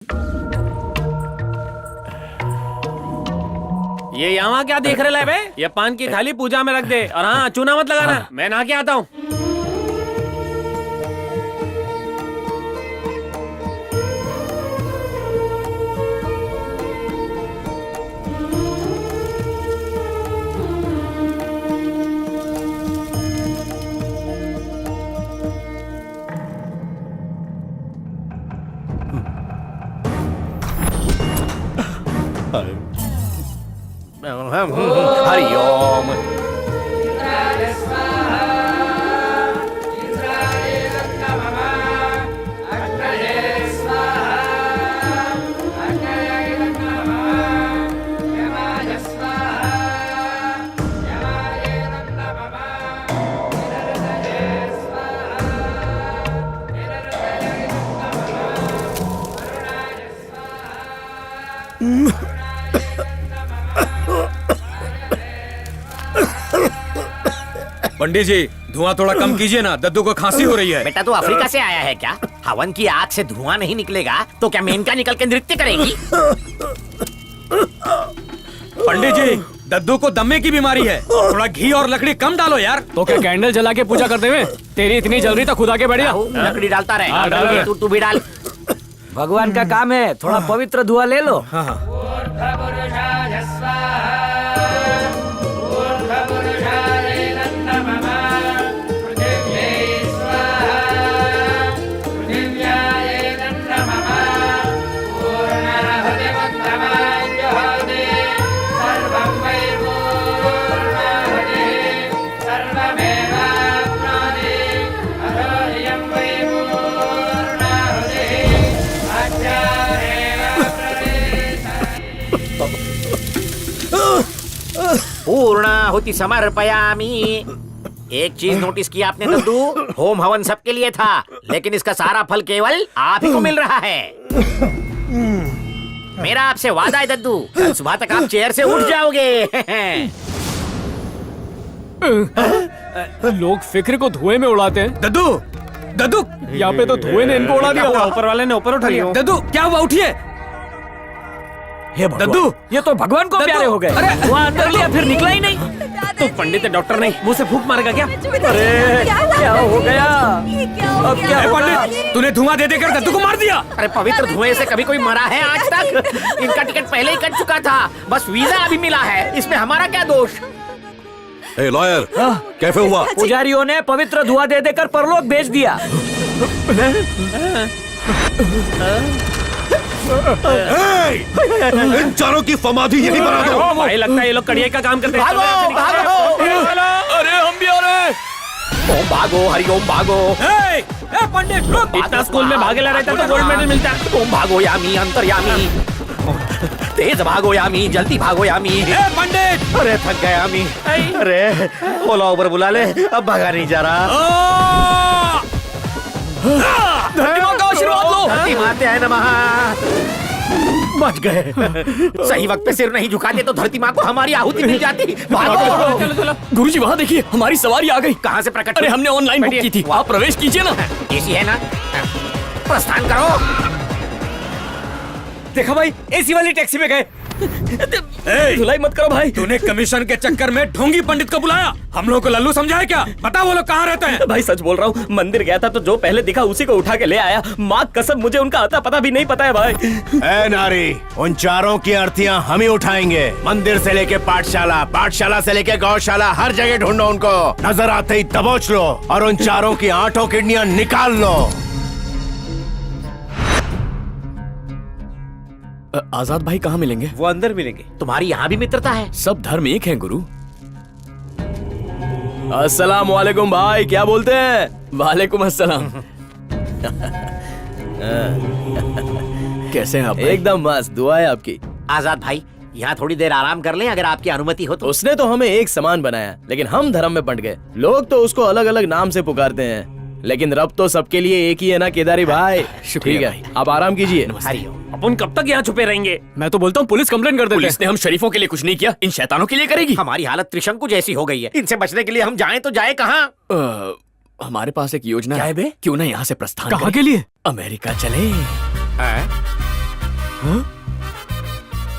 ये यहाँ क्या देख रहे बे? ये पान की थाली पूजा में रख दे और हाँ चूना मत लगाना। मैं नहा के आता हूँ। हरि ओम। पंडित जी धुआं थोड़ा कम कीजिए ना, दद्दू को खांसी हो रही है। बेटा तू अफ्रीका से आया है क्या? हवन की आग से धुआं नहीं निकलेगा तो क्या मेनका निकल के नृत्य करेगी? पंडित जी दद्दू को दमे की बीमारी है, थोड़ा घी और लकड़ी कम डालो यार। तो क्या कैंडल जला के पूजा करते हुए तेरी इतनी जल रही तो खुदा के बढ़िया। लकड़ी डालता हाँ, डाल रहे। रहे। तू भी डाल। भगवान का काम है, थोड़ा पवित्र धुआं ले लो। हाँ हाँ। पूर्णाहुति समर्पयामि। एक चीज नोटिस किया आपने दद्दू? होम हवन सबके लिए था, लेकिन इसका सारा फल केवल आप ही को मिल रहा है। मेरा आपसे वादा है दद्दू, कल सुबह तक आप चेयर से उठ जाओगे। लोग फिक्र को धुएं में उड़ाते हैं। दद्दू दद्दू यहाँ पे तो धुएं ने इनको उड़ा दिया। ऊपर वाले ने ऊपर उठा लिया। दद्दू क्या हुआ, उठिए। हे भगवान, दद्दू ये तो भगवान को प्यारे हो गए। अरे धुआं अंदर लिया फिर निकला ही नहीं। तो पंडित डॉक्टर नहीं मुंह से फूंक मारेगा क्या? अरे क्या हो गया? अब क्या होगा? पंडित तूने धुआं दे देकर दद्दू को मार दिया। अरे पवित्र धुएं से कभी कोई मरा है आज तक? इनका टिकट पहले ही कट चुका था, बस वीजा अभी मिला है, इसमें हमारा क्या दोष? ए लॉयर, कैसे हुआ? पुजारियों ने पवित्र धुआं दे देकर परलोक भेज दिया। इन चारों की समाधि यही बना दो। भाई लगता है ये लोग कड़िया का काम करते हैं। भागो, भागो। अरे हम भी आ रहे हैं। ओम भागो, हरि ओम भागो। ए पंडित रुक। इतना स्कूल में भागेला रहता तो गोल्ड मेडल मिलता। ओम भागो यामी, अंतर्यामी। तेज भागो यामी, जल्दी भागो यामी। ए पंडित अरे थक गया यामी। अरे ओला उबर बुला ले, अब भागा नहीं जा रहा। धरती माँ का आशीर्वाद लो। धरती माते है नमः। बच गए। सही वक्त पे सिर नहीं झुकाते तो धरती माँ को हमारी आहुति मिल जाती। भागो। गुरुजी वहाँ देखिए, हमारी सवारी आ गई। कहाँ से प्रकट? अरे हमने ऑनलाइन बुक की थी, आप प्रवेश कीजिए ना। एसी है ना? प्रस्थान करो। देखा भाई, एसी वाली टैक्सी में गए। धुलाई मत करो भाई। तूने कमीशन के चक्कर में ढोंगी पंडित को बुलाया, हम लोग को लल्लू समझा है क्या? बता वो लोग कहाँ रहते हैं? भाई सच बोल रहा हूँ, मंदिर गया था तो जो पहले दिखा उसी को उठा के ले आया। माँ कसम मुझे उनका आता पता भी नहीं पता है भाई। ए नारी, उन चारों की आरतियां हम ही उठाएंगे। मंदिर से लेके पाठशाला, पाठशाला से लेके गौशाला, हर जगह ढूंढो उनको। नजर आते ही दबोच लो और उन चारों की 8 किडनियां निकाल लो। आजाद भाई कहाँ मिलेंगे? वो अंदर मिलेंगे। तुम्हारी यहाँ भी मित्रता है? सब धर्म एक हैं गुरु। अस्सलाम वालेकुम भाई, क्या बोलते हैं? वालेकुम अस्सलाम। कैसे हैं आप? एकदम मस्त, दुआ है आपकी। आजाद भाई यहाँ थोड़ी देर आराम कर लें अगर आपकी अनुमति हो तो। उसने तो हमें एक समान बनाया, लेकिन हम धर्म में बंट गए। लोग तो उसको अलग अलग नाम से पुकारते हैं, लेकिन रब तो सबके लिए एक ही है ना केदारी भाई। शुक्रिया भाई, आप आराम कीजिए। हरिओम। अपन कब तक यहाँ छुपे रहेंगे? मैं तो बोलता हूँ पुलिस कंप्लेंट कर देते हैं। पुलिस ने हम शरीफों के लिए कुछ नहीं किया, इन शैतानों के लिए करेगी। हमारी हालत त्रिशंकु जैसी हो गई है, इनसे बचने के लिए हम जाएं तो जाएं कहाँ? हमारे पास एक योजना क्या है है बे? क्यों ना यहाँ से प्रस्थान कहाँ करें? के लिए? अमेरिका चले।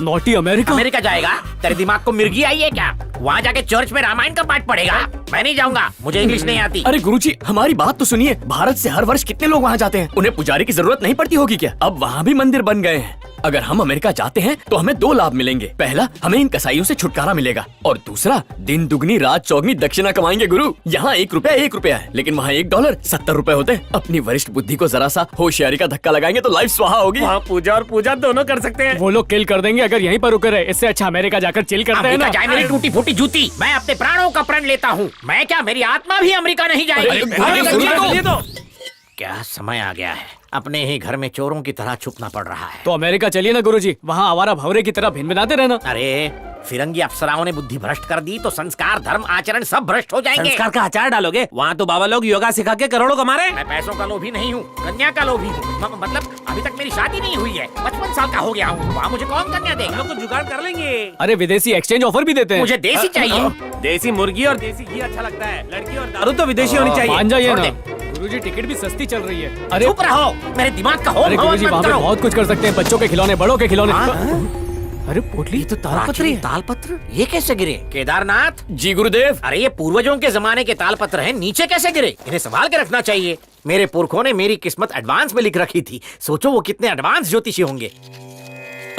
Naughty America. अमेरिका जाएगा? तेरे दिमाग को मिर्गी आई है क्या? वहाँ जाके चर्च में रामायण का पाठ पढ़ेगा? मैं नहीं जाऊंगा, मुझे इंग्लिश नहीं आती। अरे गुरुजी, हमारी बात तो सुनिए। भारत से हर वर्ष कितने लोग वहाँ जाते हैं? उन्हें पुजारी की जरूरत नहीं पड़ती होगी क्या? अब वहाँ भी मंदिर बन गए हैं। अगर हम अमेरिका जाते हैं तो हमें 2 लाभ मिलेंगे। पहला, हमें इन कसाईयों से छुटकारा मिलेगा, और दूसरा, दिन दुगनी रात चौगनी दक्षिणा कमाएंगे गुरु। यहाँ 1 रुपया 1 रुपया है, लेकिन वहाँ $1 70 रुपए होते हैं। अपनी वरिष्ठ बुद्धि को जरा सा होशियारी का धक्का लगाएंगे तो लाइफ स्वाहा होगी। वहाँ पूजा और पूजा दोनों कर सकते हैं। वो लोग किल कर देंगे अगर यहीं पर रुके रहे। इससे अच्छा अमेरिका जाकर चिल करते हैं अमेरिका ना। जाए मेरी टूटी फूटी जूती, मैं अपने प्राणों का प्रण लेता हूँ। मैं क्या, मेरी आत्मा भी अमेरिका नहीं जाएगी। क्या समय आ गया है, अपने ही घर में चोरों की तरह छुपना पड़ रहा है। तो अमेरिका चलिए ना गुरुजी, वहाँ आवारा भवरे की तरह भिनभिनाते रहना। अरे फिरंगी अप्सराओं ने बुद्धि भ्रष्ट कर दी तो संस्कार, धर्म, आचरण सब भ्रष्ट हो जाएंगे। संस्कार का अचार डालोगे? वहाँ तो बाबा लोग योगा सिखा के करोड़ों कमा रहे हैं। मैं पैसों का लोभी नहीं हूँ, कन्या का लोभी हूँ। मतलब अभी तक मेरी शादी नहीं हुई है, 55 साल का हो गया हूँ। वहाँ मुझे कौन कन्या देगा? हम लोग को जुगाड़ कर लेंगे। अरे विदेशी एक्सचेंज ऑफर भी देते हैं। मुझे देसी चाहिए। देसी मुर्गी और देसी घी अच्छा लगता है। लड़की और दारू तो विदेशी होनी चाहिए। मान जाइए छोड़ ना दे। गुरुजी, टिकट भी सस्ती चल रही है। अरे चुप रहो, मेरे दिमाग का होम अरे हवन गुरुजी, मत वहाँ पे करो। बहुत कुछ कर सकते हैं। बच्चों के खिलौने, बड़ों के खिलौने। अरे पोटली तो प्राचीन तालपत्र, ये कैसे गिरे? केदारनाथ जी गुरुदेव। अरे ये पूर्वजों के जमाने के तालपत्र हैं, नीचे कैसे गिरे? इन्हें संभाल के रखना चाहिए। मेरे पुरखों ने मेरी किस्मत एडवांस में लिख रखी थी। सोचो वो कितने एडवांस ज्योतिषी होंगे।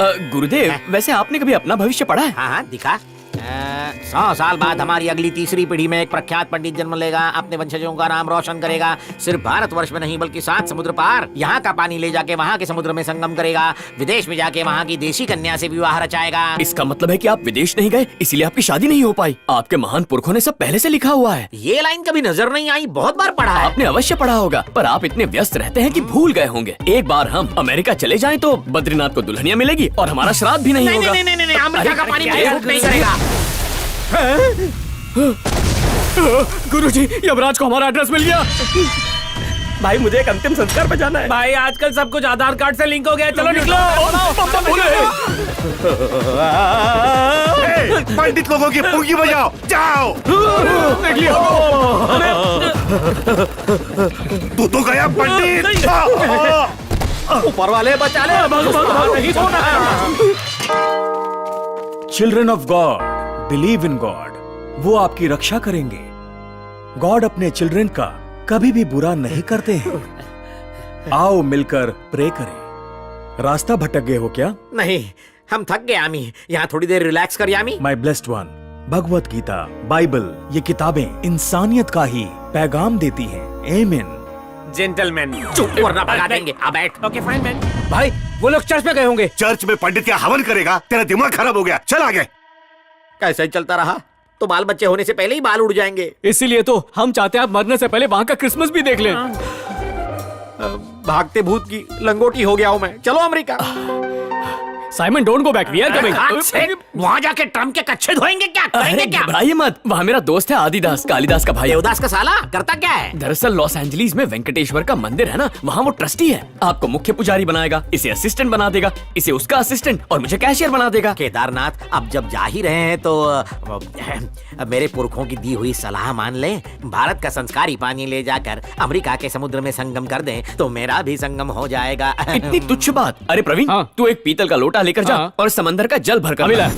गुरुदेव, वैसे आपने कभी अपना भविष्य पढ़ा है? हाँ हाँ, दिखा। 100 साल बाद हमारी अगली तीसरी पीढ़ी में एक प्रख्यात पंडित जन्म लेगा, अपने वंशजों का नाम रोशन करेगा। सिर्फ भारतवर्ष में नहीं बल्कि 7 समुद्र पार यहाँ का पानी ले जाके वहाँ के समुद्र में संगम करेगा। विदेश में जाके वहाँ की देशी कन्या से विवाह रचाएगा। इसका मतलब है कि आप विदेश नहीं गए, इसीलिए आपकी शादी नहीं हो पाई। आपके महान पुरखों ने सब पहले से लिखा हुआ है। ये लाइन कभी नजर नहीं आई, बहुत बार पढ़ा है। आपने अवश्य पढ़ा होगा, पर आप इतने व्यस्त रहते हैं कि भूल गए होंगे। एक बार हम अमेरिका चले जाएं तो बद्रीनाथ को दुल्हनिया मिलेगी और हमारा श्राद्ध भी नहीं नहीं होगा। नहीं नहीं नहीं, अमेरिका का पानी मुझे सूट नहीं करेगा। गुरुजी, यमराज को हमारा एड्रेस मिल गया। भाई मुझे एक अंतिम संस्कार पे जाना है। भाई आजकल सब कुछ आधार कार्ड से लिंक हो गया है। चलो निकलो। पंडित लोगों की पुंगी बजाओ, जाओ। तू तो गया पंडित। ऊपर वाले बचा ले। Children of God, believe in God. वो आपकी रक्षा करेंगे। गॉड अपने चिल्ड्रन का कभी भी बुरा नहीं करते हैं। आओ मिलकर प्रे करें। रास्ता भटक गए हो क्या? नहीं, हम थक गए यामी। यहाँ थोड़ी देर रिलैक्स कर यामी। My blessed one, Bhagavad Gita, Bible, ये किताबें इंसानियत का ही पैगाम देती हैं। आमीन। जेंटलमैन। चुप, वरना भगा देंगे। अब बैठ। Okay fine man. भाई वो लोग चर्च में गए होंगे। चर्च में पंडित क्या हवन करेगा? तेरा दिमाग खराब हो गया, चल आगे। कैसे चलता रहा तो बाल बच्चे होने से पहले ही बाल उड़ जाएंगे। इसीलिए तो हम चाहते हैं आप मरने से पहले वहाँ का क्रिसमस भी देख लें। भागते भूत की लंगोटी हो गया हूँ मैं। चलो America. Simon, don't go back, we are coming. वहाँ जाके ट्रम्प के कच्चे धोएंगे क्या? करेंगे क्या? घबराइए मत, वहाँ मेरा दोस्त है आदिदास, कालिदास का भाई। देवदास का साला करता क्या है? दरअसल लॉस एंजलिस में वेंकटेश्वर का मंदिर है ना, वहाँ वो ट्रस्टी है। आपको मुख्य पुजारी बनाएगा, इसे असिस्टेंट बना देगा, इसे उसका असिस्टेंट और मुझे कैशियर बना देगा। केदारनाथ, अब जब जा ही रहे हैं तो मेरे पुरखों की दी हुई सलाह मान लें। भारत का संस्कारी पानी ले जाकर अमेरिका के समुद्र में संगम कर दें तो मेरा भी संगम हो जाएगा। इतनी तुच्छ बात। अरे प्रवीण, हाँ। तू एक पीतल का लोटा लेकर जा हाँ। और समंदर का जल भर कर अभी ला।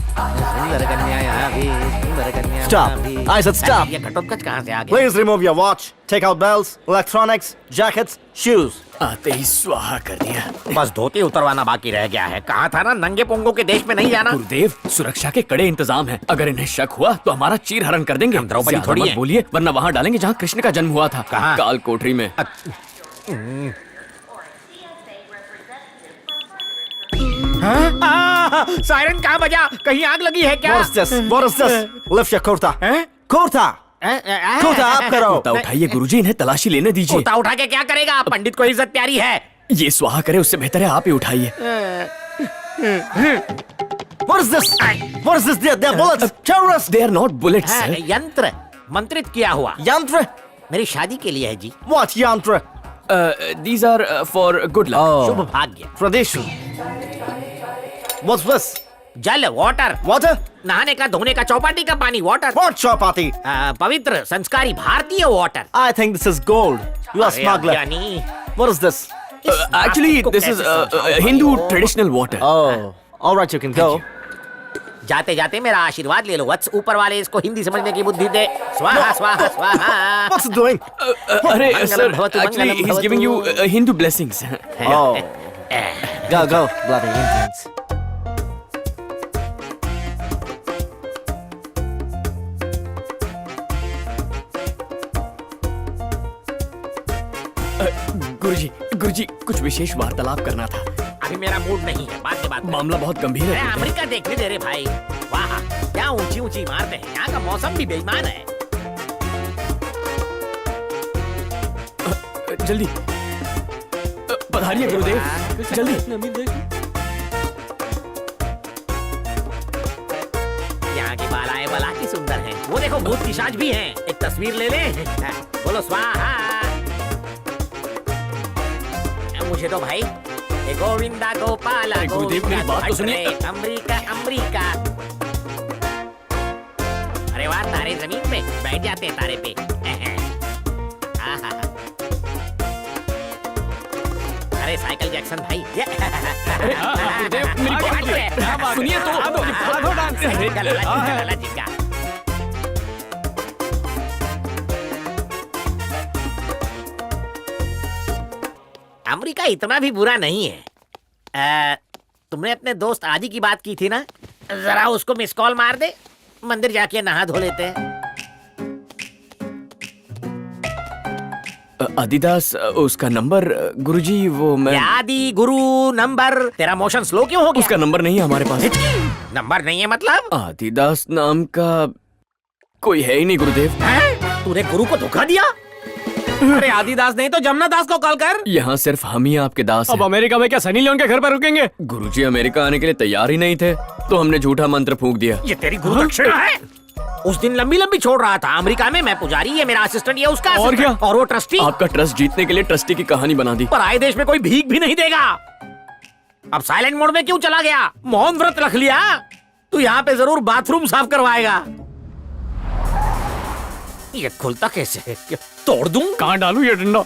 सुंदर कन्या यहाँ भी, सुंदर कन्या Stop. यहाँ भी। I said stop. ये घटोत्कच कहाँ से आ गया? Please remove your watch. Take out belts, electronics, jackets, shoes. आते ही स्वाहा कर दिया। बस धोती उतरवाना बाकी रह गया है। कहा था ना, नंगे पोंगों के देश में नहीं जाना। गुरुदेव, सुरक्षा के कड़े इंतजाम हैं। अगर इन्हें शक हुआ तो हमारा चीर हरण कर देंगे। हम द्रौपदी ज्यादा थोड़ी मत हैं। बोलिए, वरना वहाँ डालेंगे जहाँ कृष्ण का जन्म हुआ था। कहाँ? काल कोठरी में। सायरन कहाँ बजा? कहीं आग लगी है क्या? What is this? What is this? Lift your kurta. Kurta. Kurta up करो. कुर्ता उठाइए गुरुजी, इन्हें तलाशी लेने दीजिए। कुर्ता उठा के क्या करेगा? पंडित को इज्जत प्यारी है। ये स्वाहा करे उससे बेहतर है आप ही उठाइए। What is this? What is this? They're bullets. Terrorists. They are not bullets, sir. यंत्र मंत्रित किया हुआ। यंत्र. मेरी शादी के लिए है जी। What yantra? These are for good luck. शुभ भाग्य। Tradition. What's this? जल, वाटर, Water? नहाने का, धोने का, चौपाटी का पानी, वाटर। What chapati? पवित्र, संस्कारी, भारतीय water. I think this is gold. You are smuggler. यानी What is this? Actually, this is Hindu traditional water. Oh. All right, you can go. जाते जाते मेरा आशीर्वाद ले लो वत्स, ऊपर वाले इसको हिंदी समझने की बुद्धि दे। स्वाहा स्वाहा स्वाहा। What's it doing? अरे मंगलम sir, भवतु, actually Mangalam he's giving you Hindu blessings. Oh. Go, go, bloody Indians. गुरुजी कुछ विशेष वार्तालाप करना था। अभी मेरा मूड नहीं है, बाद में बात करें। मामला बहुत गंभीर है। अरे अमेरिका देखने दे रे भाई। वाह, क्या ऊंची ऊंची इमारतें हैं। यहाँ का मौसम भी बेईमान है। जल्दी पधारिए गुरुदेव, जल्दी। यहाँ की बालाएं बला की सुंदर हैं। वो देखो भूत पिशाच भी हैं। एक तस्वीर ले ले। बोलो स्वाहा। मुझे तो भाई ये गोविंदा गोपाला अरे गुरुदेव, मेरी बात तो सुनिए। अमरीका अमरीका। अरे वाह, तारे जमीन पे बैठ जाते हैं तारे पे। आहा। अरे साइकिल जैक्सन भाई। गुरुदेव, मेरी बात सुनिए तो। लाला जी का। अमेरिका इतना भी बुरा नहीं है। तुमने अपने दोस्त आदि की बात की थी ना, जरा उसको मिस कॉल मार दे, मंदिर जाके नहा धो लेते हैं। आदिदास, उसका नंबर गुरुजी वो मैं आदि गुरु नंबर। तेरा मोशन स्लो क्यों हो गया? उसका नंबर नहीं है हमारे पास। नंबर नहीं है मतलब? आदिदास नाम का कोई है ही नहीं गुरुदेव। हैं? तूने गुरु को धोखा दिया? अरे आदिदास नहीं तो जमुना दास को कॉल कर। यहाँ सिर्फ हम ही आपके दास अब हैं। अमेरिका में क्या सनी लियोन के घर पर रुकेंगे? गुरुजी अमेरिका आने के लिए तैयार ही नहीं थे, तो हमने झूठा मंत्र फूंक दिया। ये तेरी गुरु दक्षिणा है। उस दिन लंबी लंबी छोड़ रहा था। अमेरिका में मैं पुजारी, ये मेरा असिस्टेंट, ये उसका और assistant, क्या? और वो ट्रस्टी। आपका ट्रस्ट जीतने के लिए ट्रस्टी की कहानी बना दी। पर आए देश में कोई भीख भी नहीं देगा। अब साइलेंट मोड में क्यों चला गया? मौन व्रत रख लिया। तू यहाँ पे जरूर बाथरूम साफ करवाएगा। ये खुलता कैसे है? तोड़ दूं? कहाँ डालू ये डंडा?